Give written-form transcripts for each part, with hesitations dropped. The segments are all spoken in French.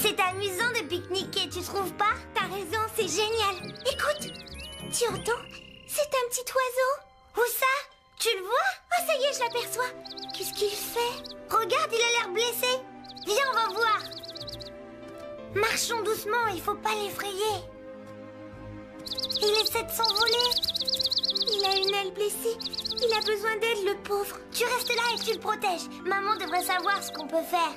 C'est amusant de pique-niquer, tu trouves pas? T'as raison, c'est génial. Écoute, tu entends? C'est un petit oiseau. Où ça? Tu le vois? Oh, ça y est, je l'aperçois. Qu'est-ce qu'il fait? Regarde, il a l'air blessé. Viens, on va voir. Marchons doucement, il faut pas l'effrayer. Il essaie de s'envoler. Il a une aile blessée. Il a besoin d'aide, le pauvre. Tu restes là et tu le protèges. Maman devrait savoir ce qu'on peut faire.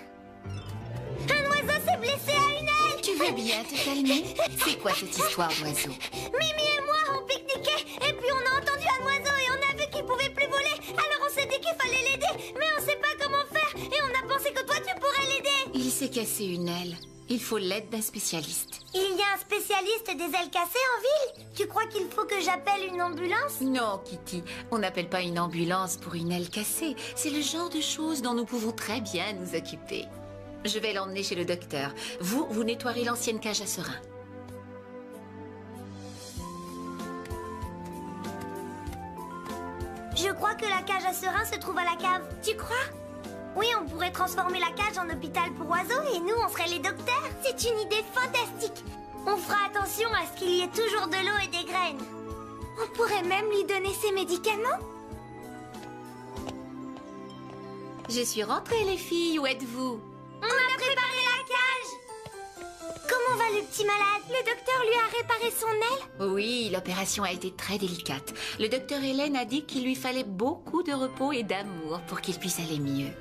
Un oiseau s'est blessé à une aile. Tu veux bien te calmer? C'est quoi cette histoire d'oiseau? Mimi et moi, on pique-niquait. Et puis on a entendu un oiseau et on a vu qu'il pouvait plus voler. Alors on s'est dit qu'il fallait l'aider. Mais on sait pas comment faire. Et on a pensé que toi, tu pourrais l'aider. Il s'est cassé une aile. Il faut l'aide d'un spécialiste. Il y a un spécialiste des ailes cassées en ville? Tu crois qu'il faut que j'appelle une ambulance? Non, Kitty, on n'appelle pas une ambulance pour une aile cassée. C'est le genre de choses dont nous pouvons très bien nous occuper. Je vais l'emmener chez le docteur. Vous nettoierez l'ancienne cage à serins. Je crois que la cage à serins se trouve à la cave. Tu crois? Oui, on pourrait transformer la cage en hôpital pour oiseaux et nous, on serait les docteurs. C'est une idée fantastique. On fera attention à ce qu'il y ait toujours de l'eau et des graines. On pourrait même lui donner ses médicaments. Je suis rentrée, les filles. Où êtes-vous? On a préparé la cage. Comment va le petit malade? Le docteur lui a réparé son aile. Oui, l'opération a été très délicate. Le docteur Hélène a dit qu'il lui fallait beaucoup de repos et d'amour pour qu'il puisse aller mieux.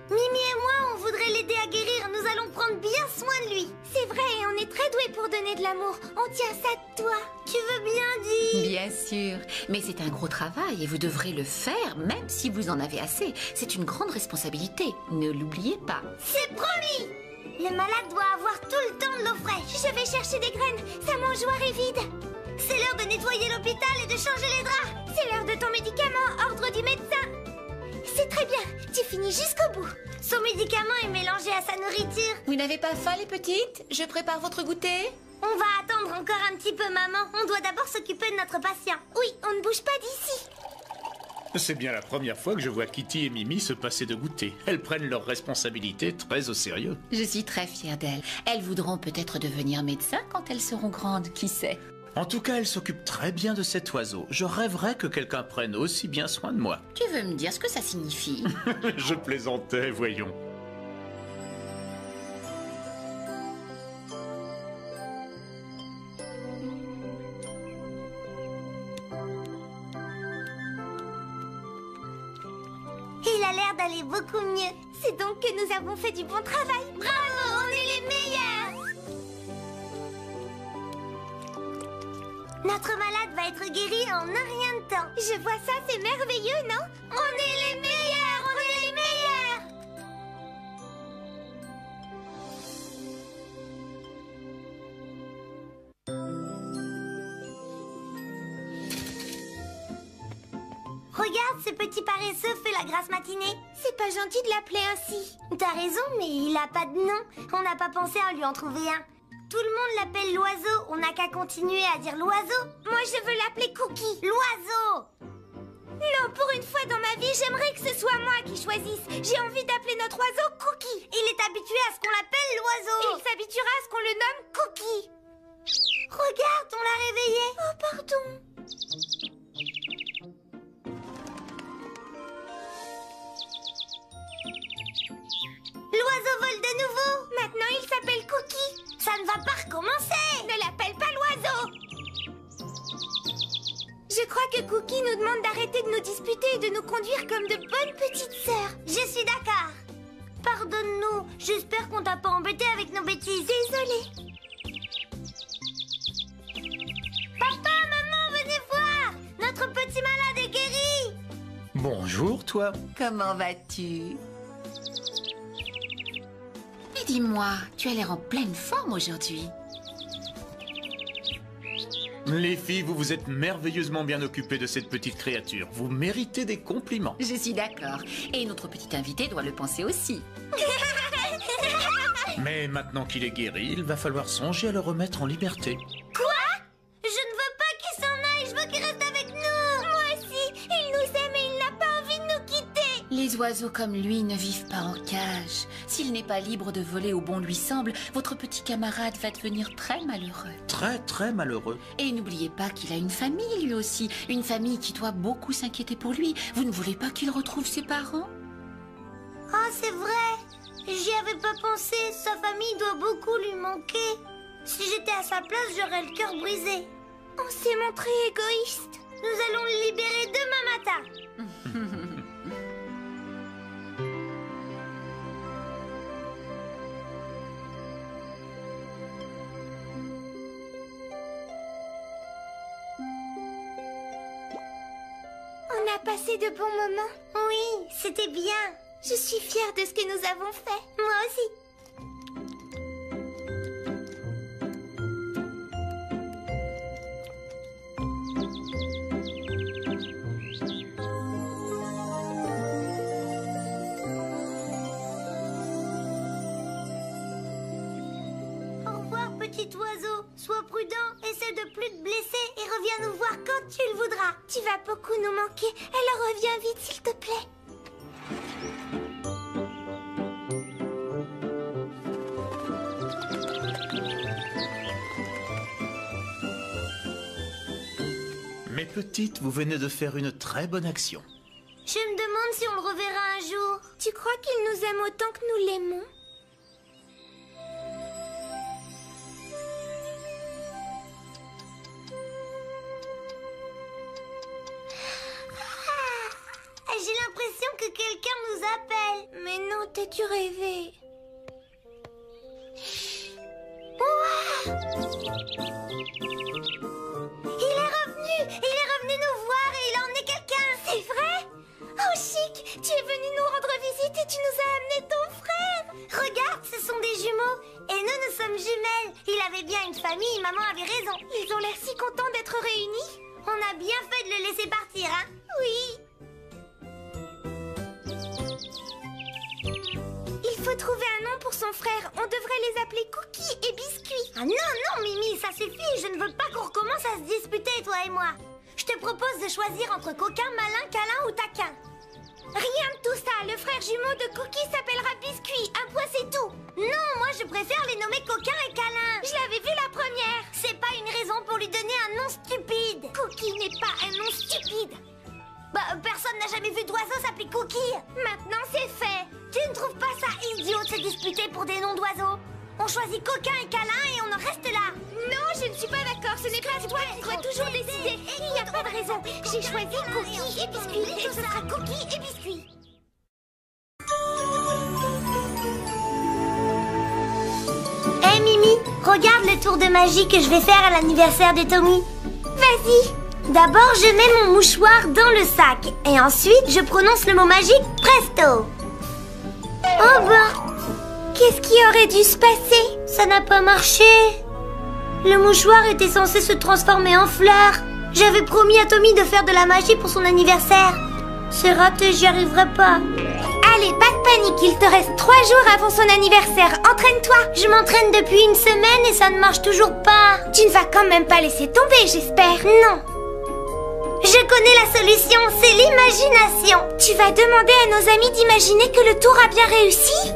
Mimi et moi, on voudrait l'aider à guérir. Nous allons prendre bien soin de lui. C'est vrai, et on est très doués pour donner de l'amour. On tient ça de toi. Tu veux bien dire? Bien sûr, mais c'est un gros travail et vous devrez le faire même si vous en avez assez. C'est une grande responsabilité, ne l'oubliez pas. C'est promis. Le malade doit avoir tout le temps de l'eau fraîche. Je vais chercher des graines. Sa mangeoire est vide. C'est l'heure de nettoyer l'hôpital et de changer les draps. C'est l'heure de ton médicament, ordre du médecin. C'est très bien, tu finis jusqu'au bout. Son médicament est mélangé à sa nourriture. Vous n'avez pas faim, les petites? Je prépare votre goûter. On va attendre encore un petit peu, maman. On doit d'abord s'occuper de notre patient. Oui, on ne bouge pas d'ici. C'est bien la première fois que je vois Kitty et Mimi se passer de goûter. Elles prennent leurs responsabilités très au sérieux. Je suis très fière d'elles. Elles voudront peut-être devenir médecins quand elles seront grandes, qui sait? En tout cas, elles s'occupent très bien de cet oiseau. Je rêverais que quelqu'un prenne aussi bien soin de moi. Tu veux me dire ce que ça signifie? Je plaisantais, voyons. Il a l'air d'aller beaucoup mieux. C'est donc que nous avons fait du bon travail. Bravo, on est les meilleurs. Notre malade va être guéri en un rien de temps. Je vois ça, c'est merveilleux, non? On est les meilleurs, on est les meilleurs. Regarde, ce petit paresseux fait la grasse matinée. C'est pas gentil de l'appeler ainsi. T'as raison, mais il a pas de nom. On n'a pas pensé à lui en trouver un. Tout le monde l'appelle l'oiseau. On n'a qu'à continuer à dire l'oiseau. Moi, je veux l'appeler Cookie. L'oiseau. Non, pour une fois dans ma vie, j'aimerais que ce soit moi qui choisisse. J'ai envie d'appeler notre oiseau Cookie. Il est habitué à ce qu'on l'appelle l'oiseau. Il s'habituera à ce qu'on le nomme Cookie. Regarde, on l'a réveillé. Oh, pardon. L'oiseau vole de nouveau. Maintenant, il s'appelle Cookie. Ça ne va pas recommencer. Ne l'appelle pas l'oiseau. Je crois que Cookie nous demande d'arrêter de nous disputer et de nous conduire comme de bonnes petites sœurs. Je suis d'accord. Pardonne-nous. J'espère qu'on t'a pas embêté avec nos bêtises. Désolée. Papa, maman, venez voir. Notre petit malade est guéri. Bonjour, toi. Comment vas-tu? Et dis-moi, tu as l'air en pleine forme aujourd'hui. Les filles, vous vous êtes merveilleusement bien occupées de cette petite créature. Vous méritez des compliments. Je suis d'accord. Et notre petit invité doit le penser aussi. Mais maintenant qu'il est guéri, il va falloir songer à le remettre en liberté. Quoi? Je ne veux pas qu'il s'en aille. Je veux qu'il reste avec nous. Moi aussi. Il nous aime et il n'a pas envie de nous quitter. Les oiseaux comme lui ne vivent pas en cage. S'il n'est pas libre de voler où bon lui semble, votre petit camarade va devenir très malheureux. Très, très malheureux. Et n'oubliez pas qu'il a une famille lui aussi, une famille qui doit beaucoup s'inquiéter pour lui. Vous ne voulez pas qu'il retrouve ses parents? Oh, c'est vrai. J'y avais pas pensé. Sa famille doit beaucoup lui manquer. Si j'étais à sa place, j'aurais le cœur brisé. On s'est montré égoïste. Nous allons le libérer demain matin. On a passé de bons moments. Oui, c'était bien. Je suis fière de ce que nous avons fait. Moi aussi. Au revoir, petit oiseau. Sois prudent, essaie de plus te blesser et reviens nous voir quand tu le voudras. Tu vas beaucoup nous manquer. Alors reviens vite, s'il te plaît. Mais petite, vous venez de faire une très bonne action. Je me demande si on le reverra un jour. Tu crois qu'il nous aime autant que nous l'aimons? J'ai l'impression que quelqu'un nous appelle. Mais non, t'as-tu rêvé? Il est revenu nous voir et il a emmené quelqu'un. C'est vrai? Oh, Chic, tu es venu nous rendre visite et tu nous as amené ton frère. Regarde, ce sont des jumeaux. Et nous sommes jumelles. Il avait bien une famille, maman avait raison. Ils ont l'air si contents d'être réunis. On a bien fait de le laisser partir, hein? Oui. Il faut trouver un nom pour son frère. On devrait les appeler Cookie et Biscuit. Ah non, non, Mimi, ça suffit. Je ne veux pas qu'on recommence à se disputer, toi et moi. Je te propose de choisir entre coquin, malin, câlin ou taquin. Rien de tout ça. Le frère jumeau de Cookie s'appellera Biscuit. Un point, c'est tout. Non, moi je préfère les nommer coquin et câlin. Je l'avais vu la première. C'est pas une raison pour lui donner un nom stupide. Cookie n'est pas un nom stupide. Bah, personne n'a jamais vu d'oiseau s'appeler Cookie. Maintenant, c'est fait. Tu ne trouves pas ça idiot de se disputer pour des noms d'oiseaux? On choisit coquin et câlin et on en reste là. Non, je ne suis pas d'accord. Ce n'est pas toi qui dois toujours décider. Il n'y a pas de raison. J'ai choisi Cookie et Biscuit et ce sera Cookie et Biscuit. Hé Mimi, regarde le tour de magie que je vais faire à l'anniversaire de Tommy. Vas-y. D'abord, je mets mon mouchoir dans le sac et ensuite, je prononce le mot magique presto. Oh ben, qu'est-ce qui aurait dû se passer? Ça n'a pas marché. Le mouchoir était censé se transformer en fleur. J'avais promis à Tommy de faire de la magie pour son anniversaire. C'est raté, j'y arriverai pas. Allez, pas de panique, il te reste 3 jours avant son anniversaire. Entraîne-toi. Je m'entraîne depuis une semaine et ça ne marche toujours pas. Tu ne vas quand même pas laisser tomber, j'espère. Non. Je connais la solution, c'est l'imagination. Tu vas demander à nos amis d'imaginer que le tour a bien réussi?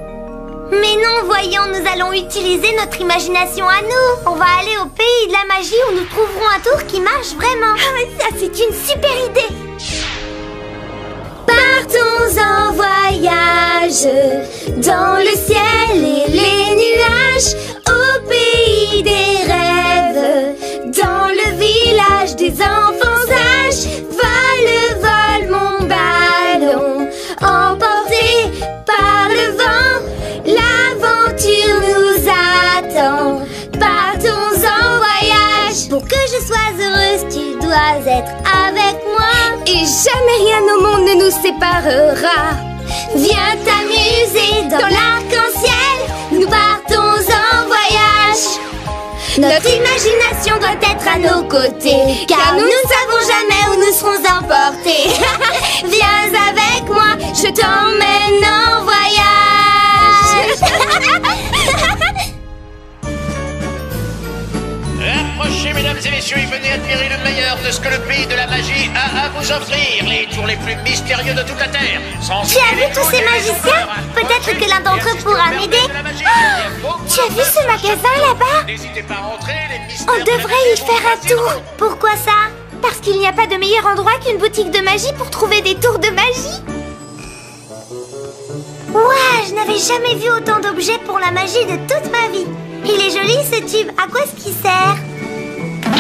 Mais non, voyons, nous allons utiliser notre imagination à nous. On va aller au pays de la magie où nous trouverons un tour qui marche vraiment. Ah, ça, c'est une super idée. Partons en voyage dans le ciel et les nuages, au pays des rêves, dans le village des enfants sages. Vole, mon ballon, emporté par le vent, l'aventure nous attend. Partons en voyage. Pour que je sois heureuse, tu dois être avec moi. Et jamais rien au monde ne nous séparera. Viens t'amuser dans l'arc-en-ciel. Nous partons en voyage. Notre imagination doit être à nos côtés, car nous ne savons jamais où nous serons emportés. Viens avec moi, je t'emmène en voyage. Approchez, mesdames et messieurs, et venez admirer le meilleur de ce que le pays de la magie a à vous vous offrir les tours les plus mystérieux de toute la Terre. Tu as vu tous ces magiciens? Peut-être que l'un d'entre eux pourra m'aider. Tu as vu ce magasin là-bas? N'hésitez pas à rentrer, les On mystérieux... devrait y faire un tour. Pourquoi ça? Parce qu'il n'y a pas de meilleur endroit qu'une boutique de magie pour trouver des tours de magie. Ouah, je n'avais jamais vu autant d'objets pour la magie de toute ma vie. Il est joli ce tube. À quoi est-ce qu'il sert?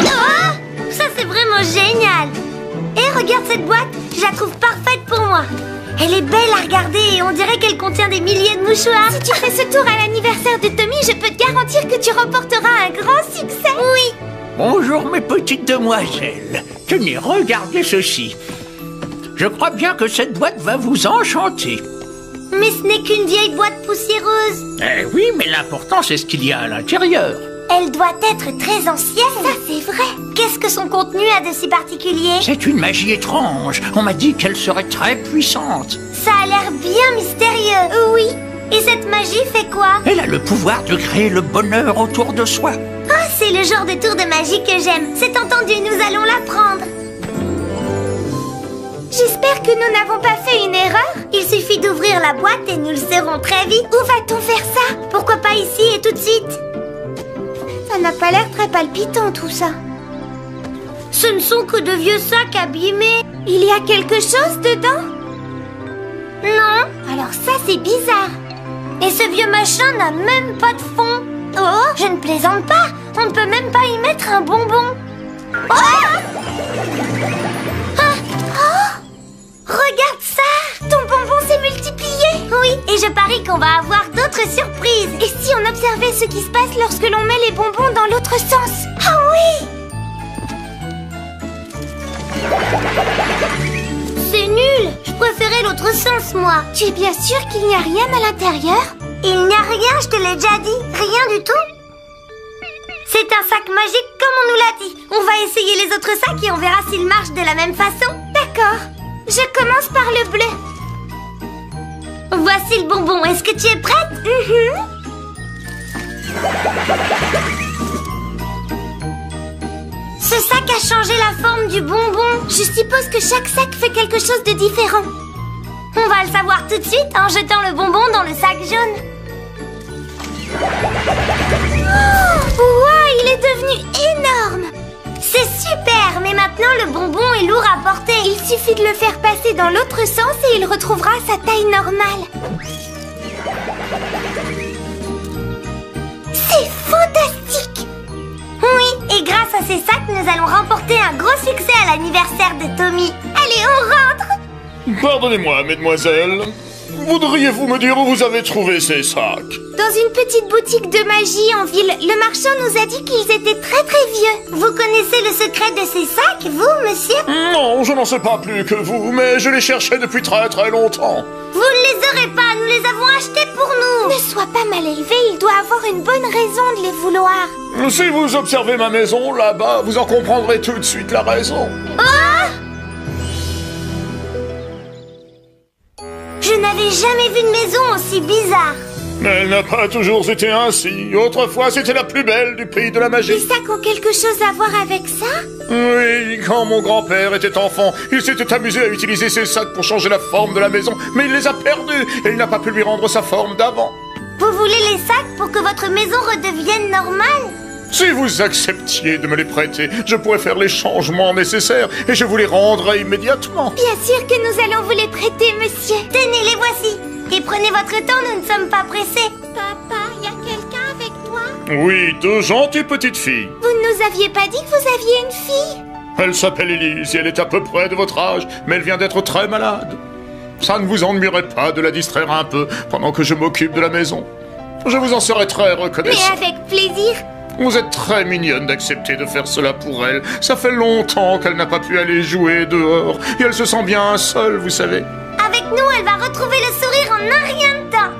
Oh, ça c'est vraiment génial. Et regarde cette boîte, je la trouve parfaite pour moi. Elle est belle à regarder et on dirait qu'elle contient des milliers de mouchoirs. Si tu fais ce tour à l'anniversaire de Tommy, je peux te garantir que tu remporteras un grand succès. Oui. Bonjour mes petites demoiselles. Tenez, regardez ceci. Je crois bien que cette boîte va vous enchanter. Mais ce n'est qu'une vieille boîte poussiéreuse. Eh oui, mais l'important c'est ce qu'il y a à l'intérieur. Elle doit être très ancienne. Ça, c'est vrai. Qu'est-ce que son contenu a de si particulier? C'est une magie étrange. On m'a dit qu'elle serait très puissante. Ça a l'air bien mystérieux. Oui. Et cette magie fait quoi? Elle a le pouvoir de créer le bonheur autour de soi. Oh, c'est le genre de tour de magie que j'aime. C'est entendu, nous allons l'apprendre. J'espère que nous n'avons pas fait une erreur. Il suffit d'ouvrir la boîte et nous le saurons très vite. Où va-t-on faire ça? Pourquoi pas ici et tout de suite? Ça n'a pas l'air très palpitant tout ça. Ce ne sont que de vieux sacs abîmés. Il y a quelque chose dedans? Non. Alors ça, c'est bizarre. Et ce vieux machin n'a même pas de fond. Oh, je ne plaisante pas. On ne peut même pas y mettre un bonbon. Oh! Regarde ça! Ton bonbon s'est multiplié. Oui, et je parie qu'on va avoir d'autres surprises. Et si on observait ce qui se passe lorsque l'on met les bonbons dans l'autre sens? Ah oui! C'est nul! Je préférais l'autre sens, moi. Tu es bien sûr qu'il n'y a rien à l'intérieur? Il n'y a rien, je te l'ai déjà dit. Rien du tout. C'est un sac magique comme on nous l'a dit. On va essayer les autres sacs et on verra s'ils marchent de la même façon. D'accord. Je commence par le bleu. Voici le bonbon. Est-ce que tu es prête? Ce sac a changé la forme du bonbon. Je suppose que chaque sac fait quelque chose de différent. On va le savoir tout de suite en jetant le bonbon dans le sac jaune. Oh, wow, il est devenu énorme. C'est super, mais maintenant le bonbon est lourd à porter. Il suffit de le faire passer dans l'autre sens et il retrouvera sa taille normale. C'est fantastique! Oui, et grâce à ces sacs, nous allons remporter un gros succès à l'anniversaire de Tommy. Allez, on rentre! Pardonnez-moi, mesdemoiselles. Voudriez-vous me dire où vous avez trouvé ces sacs? Dans une petite boutique de magie en ville, le marchand nous a dit qu'ils étaient très vieux. Vous connaissez le secret de ces sacs, vous, monsieur? Non, je n'en sais pas plus que vous, mais je les cherchais depuis très longtemps. Vous ne les aurez pas, nous les avons achetés pour nous. Ne sois pas mal élevé, il doit avoir une bonne raison de les vouloir. Si vous observez ma maison, là-bas, vous en comprendrez tout de suite la raison. Je n'avais jamais vu une maison aussi bizarre. Mais elle n'a pas toujours été ainsi. Autrefois, c'était la plus belle du pays de la Les magie. sacs ont quelque chose à voir avec ça? Oui, quand mon grand-père était enfant, il s'était amusé à utiliser ces sacs pour changer la forme de la maison, mais il les a perdus et il n'a pas pu lui rendre sa forme d'avant. Vous voulez les sacs pour que votre maison redevienne normale? Si vous acceptiez de me les prêter, je pourrais faire les changements nécessaires et je vous les rendrai immédiatement. Bien sûr que nous allons vous les prêter, monsieur. Tenez, les voici. Et prenez votre temps, nous ne sommes pas pressés. Papa, il y a quelqu'un avec toi? Oui, deux gentilles petites filles. Vous ne nous aviez pas dit que vous aviez une fille? Elle s'appelle Elise et elle est à peu près de votre âge, mais elle vient d'être très malade. Ça ne vous ennuierait pas de la distraire un peu pendant que je m'occupe de la maison? Je vous en serais très reconnaissant. Mais avec plaisir. Vous êtes très mignonne d'accepter de faire cela pour elle. Ça fait longtemps qu'elle n'a pas pu aller jouer dehors et elle se sent bien seule, vous savez. Avec nous, elle va retrouver le sourire en un rien de temps.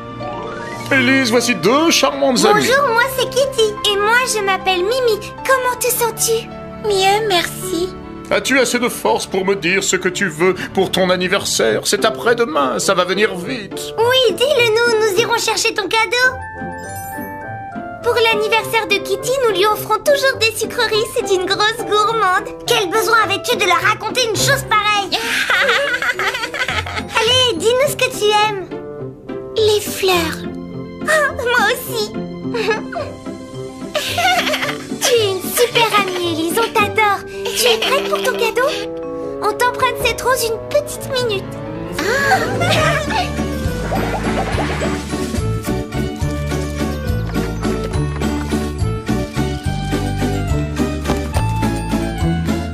Élise, voici deux charmantes amies. Bonjour, moi c'est Kitty. Et moi, je m'appelle Mimi. Comment te sens-tu? Mieux, merci. As-tu assez de force pour me dire ce que tu veux pour ton anniversaire? C'est après-demain, ça va venir vite. Oui, dis-le nous, nous irons chercher ton cadeau. Pour l'anniversaire de Kitty, nous lui offrons toujours des sucreries. C'est une grosse gourmande. Quel besoin avais-tu de leur raconter une chose pareille? Allez, dis-nous ce que tu aimes. Les fleurs. Oh, moi aussi. Tu es une super amie, Élise, on t'adore. Tu es prête pour ton cadeau? On t'emprunte cette rose une petite minute.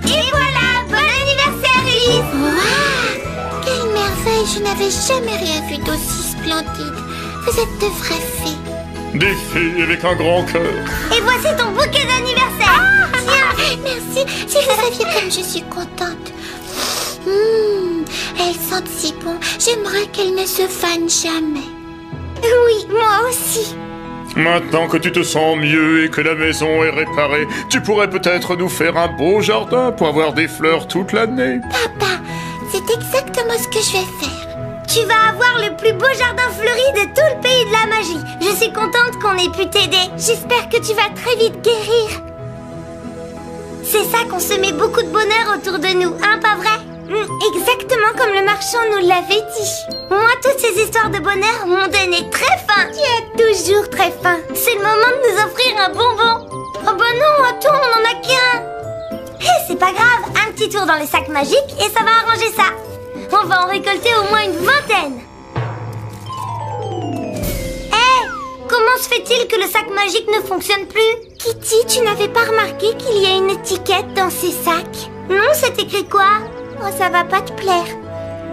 Et voilà, bon anniversaire, Élise. Waouh! Quelle merveille! Je n'avais jamais rien vu d'aussi splendide. Vous êtes de vraies fées. Des filles avec un grand cœur. Et voici ton bouquet d'anniversaire. Tiens, merci. Si vous saviez comme je suis contente. Elles sentent si bon. J'aimerais qu'elles ne se fanent jamais. Oui, moi aussi. Maintenant que tu te sens mieux et que la maison est réparée, tu pourrais peut-être nous faire un beau jardin pour avoir des fleurs toute l'année. Papa, c'est exactement ce que je vais faire. Tu vas avoir le plus beau jardin fleuri de tout le pays de la magie. Je suis contente qu'on ait pu t'aider. J'espère que tu vas très vite guérir. C'est ça qu'on se met beaucoup de bonheur autour de nous, hein, pas vrai? Exactement comme le marchand nous l'avait dit. Moi, toutes ces histoires de bonheur m'ont donné très faim. Tu as toujours très faim. C'est le moment de nous offrir un bonbon. Oh bah non, attends, on n'en a qu'un. C'est pas grave, un petit tour dans les sacs magiques et ça va arranger ça. On va en récolter au moins une vingtaine. Comment se fait-il que le sac magique ne fonctionne plus? Kitty, tu n'avais pas remarqué qu'il y a une étiquette dans ces sacs? Non, c'est écrit quoi? Oh, ça va pas te plaire.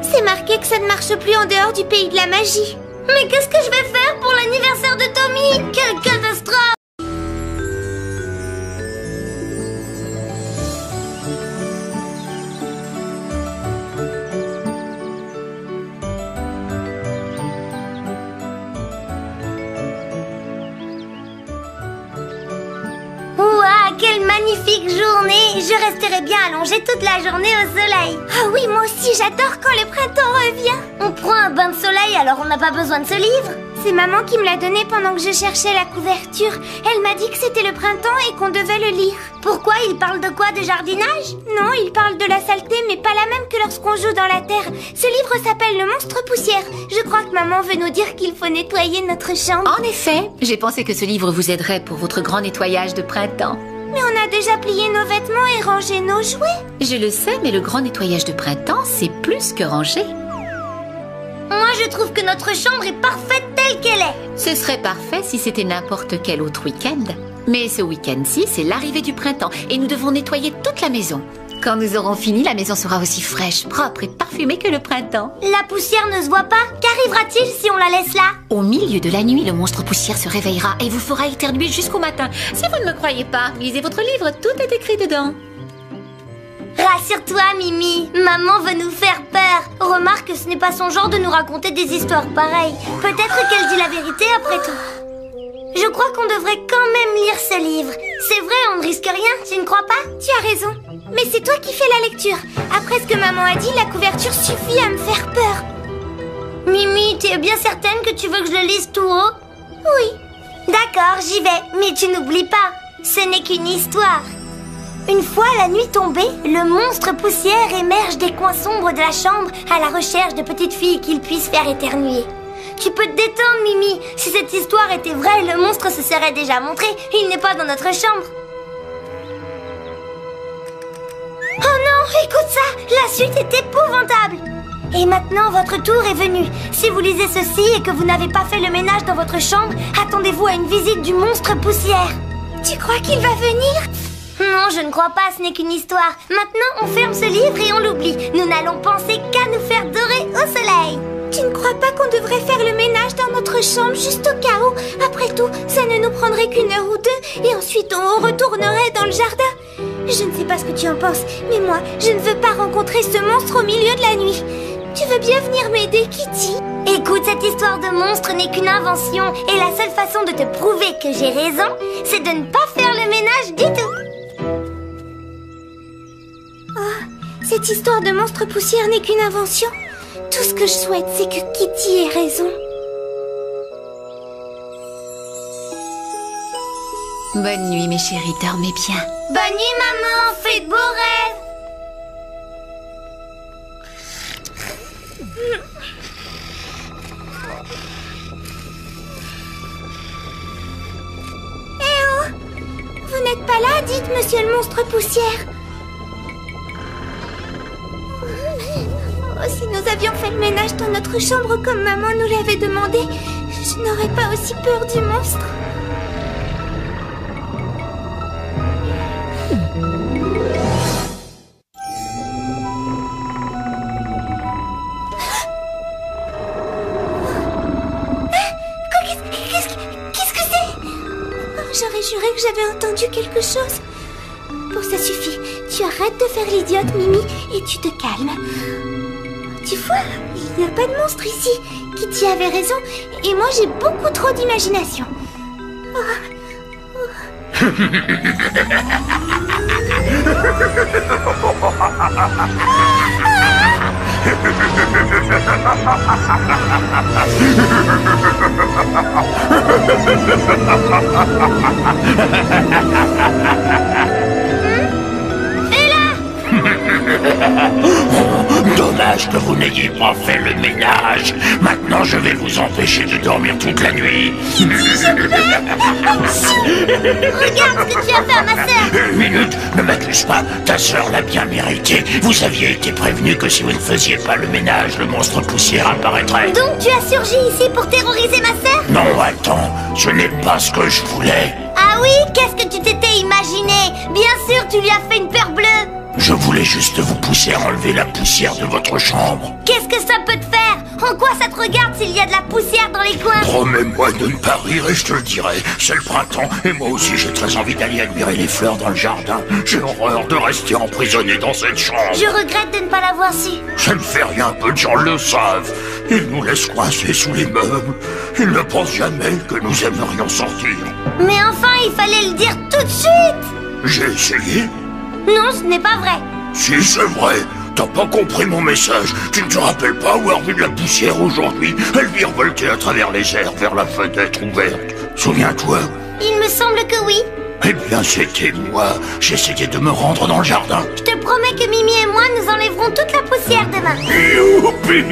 C'est marqué que ça ne marche plus en dehors du pays de la magie. Mais qu'est-ce que je vais faire pour l'anniversaire de Tommy? Quelle catastrophe! Quelle magnifique journée! Je resterai bien allongée toute la journée au soleil. Ah oui, moi aussi, j'adore quand le printemps revient. On prend un bain de soleil, alors on n'a pas besoin de ce livre. C'est maman qui me l'a donné pendant que je cherchais la couverture. Elle m'a dit que c'était le printemps et qu'on devait le lire. Pourquoi? Il parle de quoi? De jardinage? Non, il parle de la saleté, mais pas la même que lorsqu'on joue dans la terre. Ce livre s'appelle Le Monstre Poussière. Je crois que maman veut nous dire qu'il faut nettoyer notre chambre. En effet, j'ai pensé que ce livre vous aiderait pour votre grand nettoyage de printemps. Mais on a déjà plié nos vêtements et rangé nos jouets. Je le sais, mais le grand nettoyage de printemps, c'est plus que ranger. Moi, je trouve que notre chambre est parfaite telle qu'elle est. Ce serait parfait si c'était n'importe quel autre week-end. Mais ce week-end-ci, c'est l'arrivée du printemps et nous devons nettoyer toute la maison. Quand nous aurons fini, la maison sera aussi fraîche, propre et parfumée que le printemps. La poussière ne se voit pas. Qu'arrivera-t-il si on la laisse là? Au milieu de la nuit, le monstre poussière se réveillera et vous fera éternuer jusqu'au matin. Si vous ne me croyez pas, lisez votre livre, tout est écrit dedans. Rassure-toi, Mimi. Maman veut nous faire peur. Remarque que ce n'est pas son genre de nous raconter des histoires pareilles. Peut-être qu'elle dit la vérité après tout. Je crois qu'on devrait quand même lire ce livre. C'est vrai, on ne risque rien, tu ne crois pas? Tu as raison. Mais c'est toi qui fais la lecture. Après ce que maman a dit, la couverture suffit à me faire peur. Mimi, tu es bien certaine que tu veux que je le lise tout haut? Oui. D'accord, j'y vais. Mais tu n'oublies pas, ce n'est qu'une histoire. Une fois la nuit tombée, le monstre poussière émerge des coins sombres de la chambre à la recherche de petites filles qu'il puisse faire éternuer. Tu peux te détendre, Mimi. Si cette histoire était vraie, le monstre se serait déjà montré. Il n'est pas dans notre chambre. Oh non, écoute ça. La suite est épouvantable. Et maintenant, votre tour est venu. Si vous lisez ceci et que vous n'avez pas fait le ménage dans votre chambre, attendez-vous à une visite du monstre poussière. Tu crois qu'il va venir? Non, je ne crois pas, ce n'est qu'une histoire. Maintenant, on ferme ce livre et on l'oublie. Nous n'allons penser qu'à nous faire dorer au soleil. Tu ne crois pas qu'on devrait faire le ménage dans notre chambre juste au cas où? Après tout, ça ne nous prendrait qu'une heure ou deux et ensuite on retournerait dans le jardin. Je ne sais pas ce que tu en penses, mais moi, je ne veux pas rencontrer ce monstre au milieu de la nuit. Tu veux bien venir m'aider, Kitty? Écoute, cette histoire de monstre n'est qu'une invention et la seule façon de te prouver que j'ai raison, c'est de ne pas faire le ménage du tout. Oh, cette histoire de monstre poussière n'est qu'une invention. Tout ce que je souhaite, c'est que Kitty ait raison. Bonne nuit, mes chéris, dormez bien. Bonne nuit, maman. Fais de beaux rêves. Vous n'êtes pas là, dites, monsieur le monstre poussière. Oh, si nous avions fait le ménage dans notre chambre comme maman nous l'avait demandé, je n'aurais pas aussi peur du monstre. Qu'est-ce que c'est? J'aurais juré que j'avais entendu quelque chose. Bon, ça suffit. Tu arrêtes de faire l'idiote, Mimi, et tu te calmes. Tu vois, il n'y a pas de monstre ici. Kitty avait raison, et moi j'ai beaucoup trop d'imagination. Dommage que vous n'ayez pas fait le ménage. Maintenant, je vais vous empêcher de dormir toute la nuit. Regarde ce que tu as fait à ma sœur. Une minute, ne m'accuse pas. Ta sœur l'a bien mérité. Vous aviez été prévenu que si vous ne faisiez pas le ménage, le monstre poussière apparaîtrait. Donc tu as surgi ici pour terroriser ma sœur? Non, attends, ce n'est pas ce que je voulais. Ah oui? Qu'est-ce que tu t'étais imaginé? Bien sûr, tu lui as fait une peur bleue. Je voulais juste vous pousser à enlever la poussière de votre chambre. Qu'est-ce que ça peut te faire? En quoi ça te regarde s'il y a de la poussière dans les coins? Promets-moi de ne pas rire et je te le dirai. C'est le printemps et moi aussi j'ai très envie d'aller admirer les fleurs dans le jardin. J'ai horreur de rester emprisonné dans cette chambre. Je regrette de ne pas l'avoir su. Ça ne fait rien, peu de gens le savent. Ils nous laissent coincés sous les meubles. Ils ne pensent jamais que nous aimerions sortir. Mais enfin, il fallait le dire tout de suite. J'ai essayé. Non, ce n'est pas vrai. Si, c'est vrai. T'as pas compris mon message. Tu ne te rappelles pas avoir vu de la poussière aujourd'hui? Elle virevoltait à travers les airs vers la fenêtre ouverte. Souviens-toi? Il me semble que oui. Eh bien, c'était moi. J'essayais de me rendre dans le jardin. Je te promets que Mimi et moi, nous enlèverons toute la poussière demain. Youpi!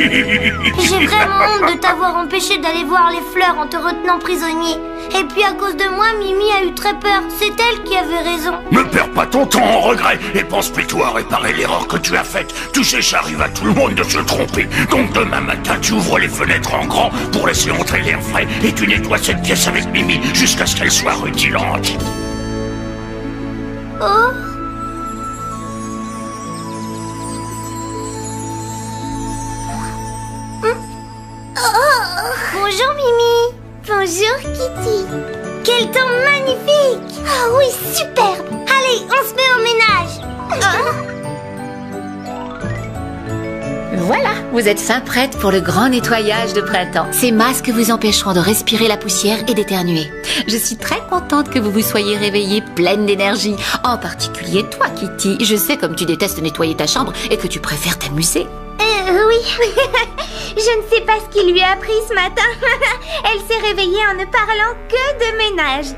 J'ai vraiment honte de t'avoir empêché d'aller voir les fleurs en te retenant prisonnier. Et puis à cause de moi, Mimi a eu très peur. C'est elle qui avait raison. Ne perds pas ton temps en regret et pense plutôt à réparer l'erreur que tu as faite. Tu sais, ça arrive à tout le monde de se tromper. Donc demain matin, tu ouvres les fenêtres en grand pour laisser entrer l'air frais et tu nettoies cette pièce avec Mimi jusqu'à ce qu'elle soit rutilante. Oh. Bonjour Mimi. Bonjour, Kitty. Quel temps magnifique. Ah oui, superbe. Allez, on se met au ménage. Voilà, vous êtes fin prête pour le grand nettoyage de printemps. Ces masques vous empêcheront de respirer la poussière et d'éternuer. Je suis très contente que vous vous soyez réveillée pleine d'énergie. En particulier toi, Kitty. Je sais comme tu détestes nettoyer ta chambre et que tu préfères t'amuser. Oui. Je ne sais pas ce qui lui a pris ce matin. Elle s'est réveillée en ne parlant que de ménage.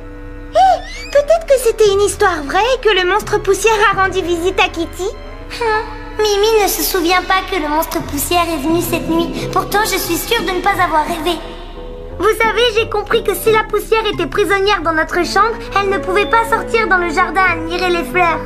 Hé, peut-être que c'était une histoire vraie et que le monstre poussière a rendu visite à Kitty. Mimi ne se souvient pas que le monstre poussière est venu cette nuit. Pourtant, je suis sûre de ne pas avoir rêvé. Vous savez, j'ai compris que si la poussière était prisonnière dans notre chambre, elle ne pouvait pas sortir dans le jardin admirer les fleurs.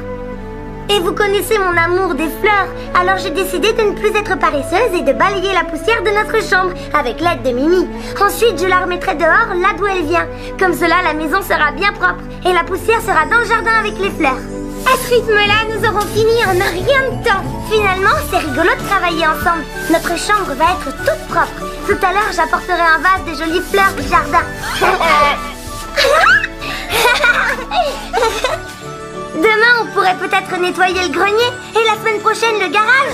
Et vous connaissez mon amour des fleurs, alors j'ai décidé de ne plus être paresseuse et de balayer la poussière de notre chambre avec l'aide de Mimi. Ensuite, je la remettrai dehors, là d'où elle vient. Comme cela, la maison sera bien propre et la poussière sera dans le jardin avec les fleurs. À ce rythme-là, nous aurons fini en un rien de temps. Finalement, c'est rigolo de travailler ensemble. Notre chambre va être toute propre. Tout à l'heure, j'apporterai un vase de jolies fleurs du jardin. Demain, on pourrait peut-être nettoyer le grenier et la semaine prochaine, le garage.